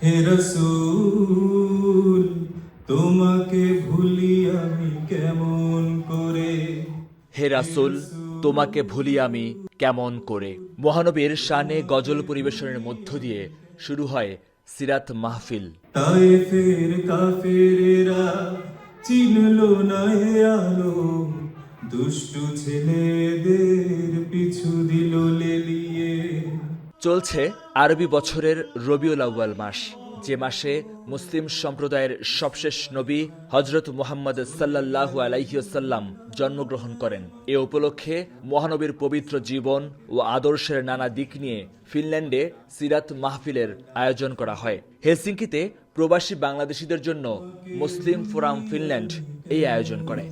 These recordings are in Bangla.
হে রাসূল, তোমাকে ভুলি আমি কেমন করে। হে রাসূল, তোমাকে ভুলি আমি কেমন করে। মহানবীর শানে গজল পরিবেশনের মধ্য দিয়ে শুরু হয় সিরাত মাহফিল। তায়েফের কাফেরেরা চিনলো না হে আলো, দুষ্টু ছেলেদের পিছু দিল লেলিয়ে। চলছে আরবি বছরের রবিউল আউয়াল মাস, যে মাসে মুসলিম সম্প্রদায়ের সবশেষ নবী হজরত মুহাম্মদ সাল্লাল্লাহু আলাইহি ওয়াসাল্লাম জন্মগ্রহণ করেন। এ উপলক্ষে মহানবীর পবিত্র জীবন ও আদর্শের নানা দিক নিয়ে ফিনল্যান্ডে সিরাত মাহফিলের আয়োজন করা হয়। হেলসিঙ্কিতে প্রবাসী বাংলাদেশিদের জন্য মুসলিম ফোরাম ফিনল্যান্ড এই আয়োজন করে।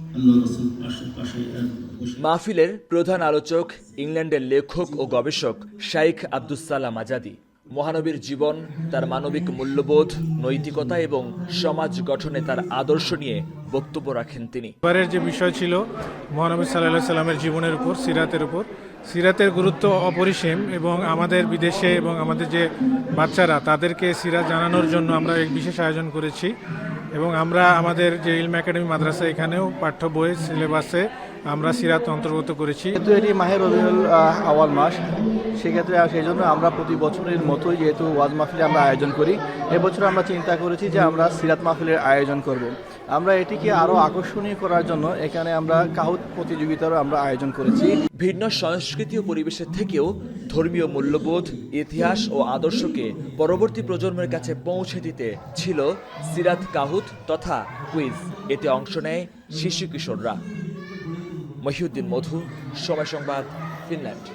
মাহফিলের প্রধান আলোচক ইংল্যান্ডের লেখক ও গবেষক শাইখ আব্দুস সালাম আজাদি। মহানবীর জীবন, তার মানবিক মূল্যবোধ, নৈতিকতা এবং সমাজ গঠনে তার আদর্শ নিয়ে বক্তব্য রাখেন তিনি। এবারের যে বিষয় ছিল মহানবী সাল্লাল্লাহু আলাইহি সাল্লামের জীবনের উপর, সিরাতের উপর। সিরাতের গুরুত্ব অপরিসীম এবং আমাদের বিদেশে এবং আমাদের যে বাচ্চারা তাদেরকে সিরাত জানানোর জন্য আমরা এক বিশেষ আয়োজন করেছি এবং আমরা আমাদের যে ইলম একাডেমি মাদ্রাসা এখানেও পাঠ্য বই সিলেবাসে আমরা সিরাত অন্তর্গত করেছি। যেহেতু এটি মাহে রবিউল আউয়াল মাস, সেক্ষেত্রে সেই জন্য আমরা প্রতি বছরের মতোই যেহেতু ওয়াজ মাহফিল আমরা আয়োজন করি, এবছর আমরা চিন্তা করেছি যে আমরা সিরাত মাহফিলের আয়োজন করব। আমরা এটিকে আরও আকর্ষণীয় করার জন্য এখানে আমরা কাহুত প্রতিযোগিতারও আমরা আয়োজন করেছি। ভিন্ন সংস্কৃতি ও পরিবেশের থেকেও ধর্মীয় মূল্যবোধ, ইতিহাস ও আদর্শকে পরবর্তী প্রজন্মের কাছে পৌঁছে দিতে ছিল সিরাত কাহুত তথা কুইজ। এতে অংশ নেয় শিশু কিশোররা। মহিউদ্দিন মধু, সময় সংবাদ, ফিনল্যান্ড।